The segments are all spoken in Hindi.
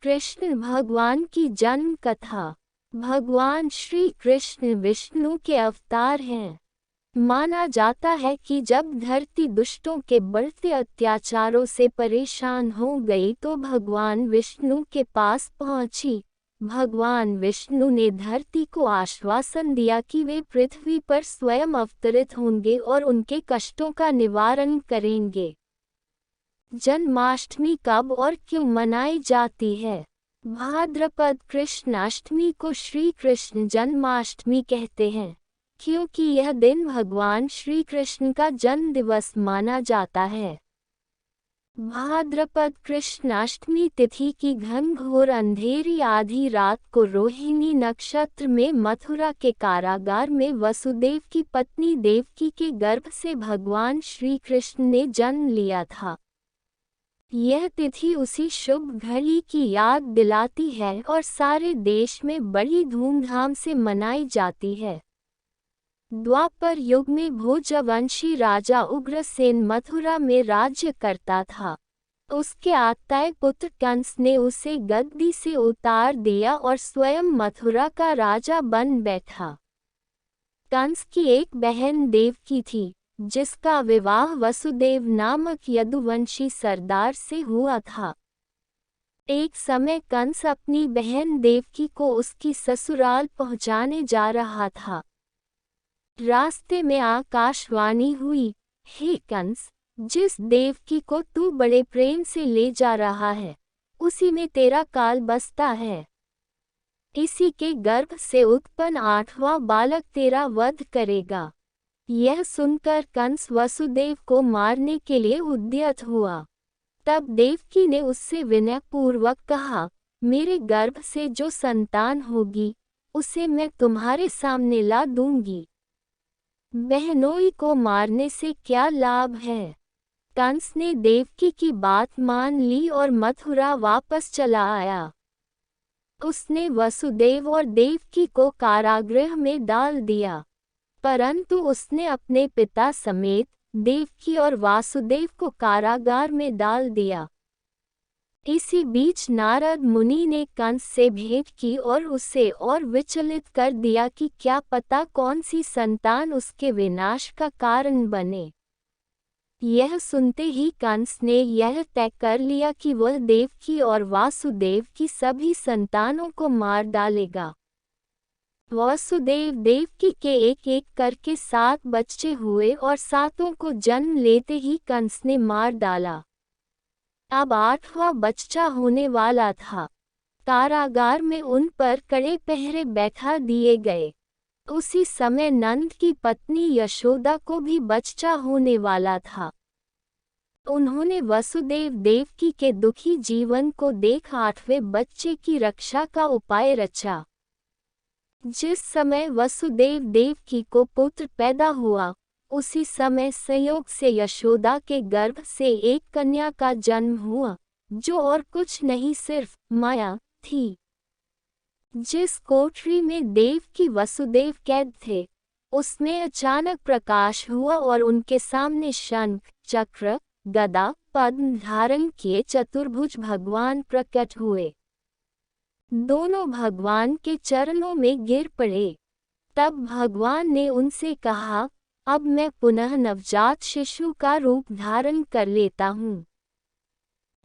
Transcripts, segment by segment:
कृष्ण भगवान की जन्म कथा। भगवान श्री कृष्ण विष्णु के अवतार हैं। माना जाता है कि जब धरती दुष्टों के बढ़ते अत्याचारों से परेशान हो गई तो भगवान विष्णु के पास पहुंची। भगवान विष्णु ने धरती को आश्वासन दिया कि वे पृथ्वी पर स्वयं अवतरित होंगे और उनके कष्टों का निवारण करेंगे। जन्माष्टमी कब और क्यों मनाई जाती है? भाद्रपद कृष्ण अष्टमी को श्री कृष्ण जन्माष्टमी कहते हैं, क्योंकि यह दिन भगवान श्री कृष्ण का जन्म दिवस माना जाता है। भाद्रपद कृष्ण अष्टमी तिथि की घनघोर अंधेरी आधी रात को रोहिणी नक्षत्र में मथुरा के कारागार में वसुदेव की पत्नी देवकी के गर्भ से भगवान श्री कृष्ण ने जन्म लिया था। यह तिथि उसी शुभ घड़ी की याद दिलाती है और सारे देश में बड़ी धूमधाम से मनाई जाती है। द्वापर युग में भोजवंशी राजा उग्रसेन मथुरा में राज्य करता था। उसके आत्ताई पुत्र कंस ने उसे गद्दी से उतार दिया और स्वयं मथुरा का राजा बन बैठा। कंस की एक बहन देवकी थी, जिसका विवाह वसुदेव नामक यदुवंशी सरदार से हुआ था। एक समय कंस अपनी बहन देवकी को उसकी ससुराल पहुंचाने जा रहा था। रास्ते में आकाशवाणी हुई, हे कंस, जिस देवकी को तू बड़े प्रेम से ले जा रहा है, उसी में तेरा काल बसता है। इसी के गर्भ से उत्पन्न 8वां बालक तेरा वध करेगा। यह सुनकर कंस वसुदेव को मारने के लिए उद्यत हुआ। तब देवकी ने उससे विनयपूर्वक कहा, मेरे गर्भ से जो संतान होगी, उसे मैं तुम्हारे सामने ला दूंगी। बहनोई को मारने से क्या लाभ है? कंस ने देवकी की बात मान ली और मथुरा वापस चला आया। उसने वसुदेव और देवकी को कारागृह में डाल दिया, परंतु उसने अपने पिता समेत देवकी और वासुदेव को कारागार में डाल दिया। इसी बीच नारद मुनि ने कंस से भेंट की और उसे और विचलित कर दिया कि क्या पता कौन सी संतान उसके विनाश का कारण बने। यह सुनते ही कंस ने यह तय कर लिया कि वह देवकी और वासुदेव की सभी संतानों को मार डालेगा। वसुदेव देवकी के एक एक करके 7 बच्चे हुए और 7 को जन्म लेते ही कंस ने मार डाला। अब 8वां बच्चा होने वाला था। कारागार में उन पर कड़े पहरे बैठा दिए गए। उसी समय नंद की पत्नी यशोदा को भी बच्चा होने वाला था। उन्होंने वसुदेव देवकी के दुखी जीवन को देख 8वें बच्चे की रक्षा का उपाय रचा। जिस समय वसुदेव देवकी को पुत्र पैदा हुआ, उसी समय संयोग से यशोदा के गर्भ से एक कन्या का जन्म हुआ, जो और कुछ नहीं सिर्फ माया थी। जिस कोठरी में देवकी वसुदेव कैद थे, उसमें अचानक प्रकाश हुआ और उनके सामने शंख, चक्र, गदा, पद्म धारण किए चतुर्भुज भगवान प्रकट हुए। दोनों भगवान के चरणों में गिर पड़े। तब भगवान ने उनसे कहा, अब मैं पुनः नवजात शिशु का रूप धारण कर लेता हूँ।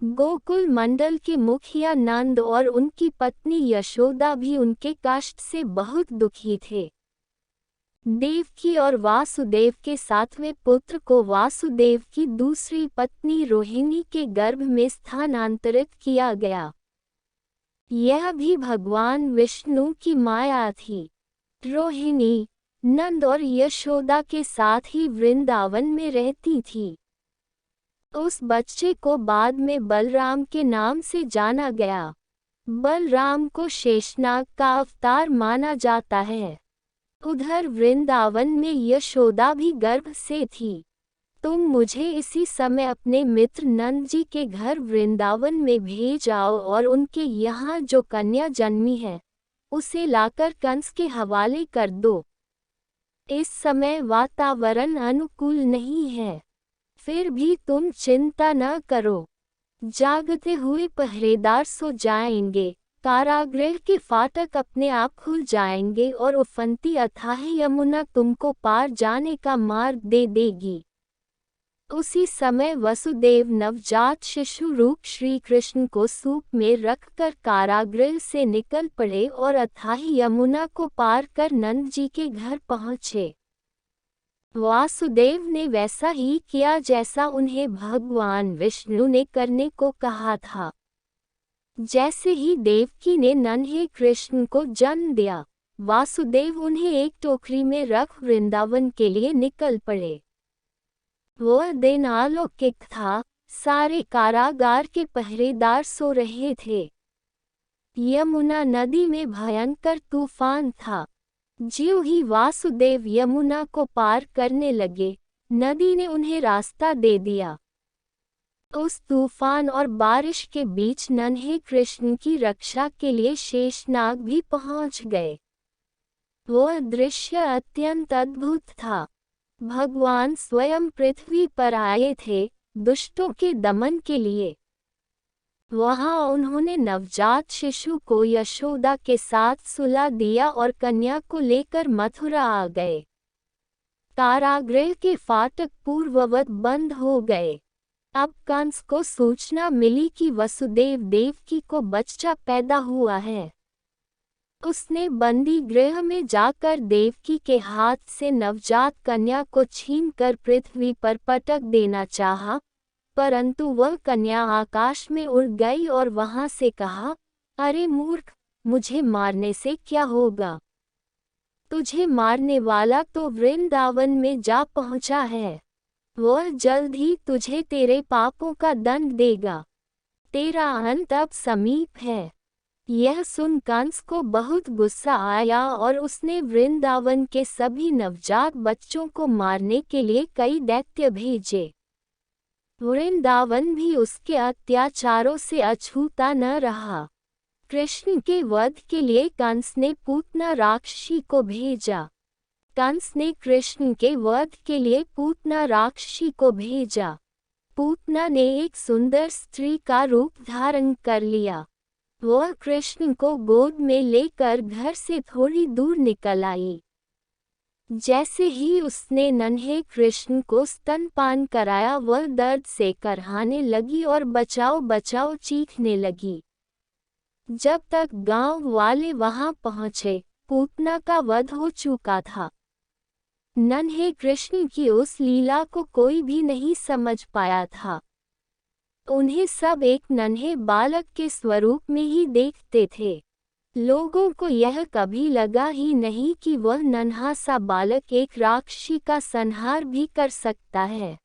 गोकुल मंडल के मुखिया नंद और उनकी पत्नी यशोदा भी उनके कष्ट से बहुत दुखी थे। देवकी और वासुदेव के 7वें पुत्र को वासुदेव की दूसरी पत्नी रोहिणी के गर्भ में स्थानांतरित किया गया। यह भी भगवान विष्णु की माया थी। रोहिणी नंद और यशोदा के साथ ही वृंदावन में रहती थी। उस बच्चे को बाद में बलराम के नाम से जाना गया। बलराम को शेषनाग का अवतार माना जाता है। उधर वृंदावन में यशोदा भी गर्भ से थी। तुम मुझे इसी समय अपने मित्र नंद जी के घर वृंदावन में भेज आओ और उनके यहाँ जो कन्या जन्मी है, उसे लाकर कंस के हवाले कर दो। इस समय वातावरण अनुकूल नहीं है, फिर भी तुम चिंता न करो। जागते हुए पहरेदार सो जाएंगे, कारागृह के फाटक अपने आप खुल जाएंगे और उफनती अथाह यमुना तुमको पार जाने का मार्ग दे देगी। उसी समय वसुदेव नवजात शिशु रूप श्री कृष्ण को सूप में रखकर कारागृह से निकल पड़े और अथाह यमुना को पार कर नंद जी के घर पहुँचे। वासुदेव ने वैसा ही किया जैसा उन्हें भगवान विष्णु ने करने को कहा था। जैसे ही देवकी ने नन्हे कृष्ण को जन्म दिया, वासुदेव उन्हें एक टोकरी में रख वृंदावन के लिए निकल पड़े। वह दिन अलौकिक था, सारे कारागार के पहरेदार सो रहे थे। यमुना नदी में भयंकर तूफान था। ज्यों ही वासुदेव यमुना को पार करने लगे, नदी ने उन्हें रास्ता दे दिया। उस तूफान और बारिश के बीच नन्हे कृष्ण की रक्षा के लिए शेषनाग भी पहुंच गए। वह दृश्य अत्यंत अद्भुत था। भगवान स्वयं पृथ्वी पर आए थे, दुष्टों के दमन के लिए। वहां उन्होंने नवजात शिशु को यशोदा के साथ सुला दिया और कन्या को लेकर मथुरा आ गए। कारागृह के फाटक पूर्ववत बंद हो गए। अब कंस को सूचना मिली कि वसुदेव देवकी को बच्चा पैदा हुआ है। उसने बंदी गृह में जाकर देवकी के हाथ से नवजात कन्या को छीनकर पृथ्वी पर पटक देना चाहा, परंतु वह कन्या आकाश में उड़ गई और वहां से कहा, अरे मूर्ख, मुझे मारने से क्या होगा? तुझे मारने वाला तो वृंदावन में जा पहुंचा है। वह जल्द ही तुझे तेरे पापों का दंड देगा। तेरा अंत अब समीप है। यह सुन कंस को बहुत गुस्सा आया और उसने वृंदावन के सभी नवजात बच्चों को मारने के लिए कई दैत्य भेजे। वृंदावन भी उसके अत्याचारों से अछूता न रहा। कृष्ण के वध के लिए कंस ने पूतना राक्षसी को भेजा। कंस ने कृष्ण के वध के लिए पूतना राक्षसी को भेजा। पूतना ने एक सुंदर स्त्री का रूप धारण कर लिया। वह कृष्ण को गोद में लेकर घर से थोड़ी दूर निकल आई। जैसे ही उसने नन्हे कृष्ण को स्तनपान कराया, वह दर्द से करहाने लगी और बचाओ बचाओ चीखने लगी। जब तक गांव वाले वहां पहुंचे, पूतना का वध हो चुका था। नन्हे कृष्ण की उस लीला को कोई भी नहीं समझ पाया था। उन्हें सब एक नन्हे बालक के स्वरूप में ही देखते थे। लोगों को यह कभी लगा ही नहीं कि वह नन्हा सा बालक एक राक्षसी का संहार भी कर सकता है।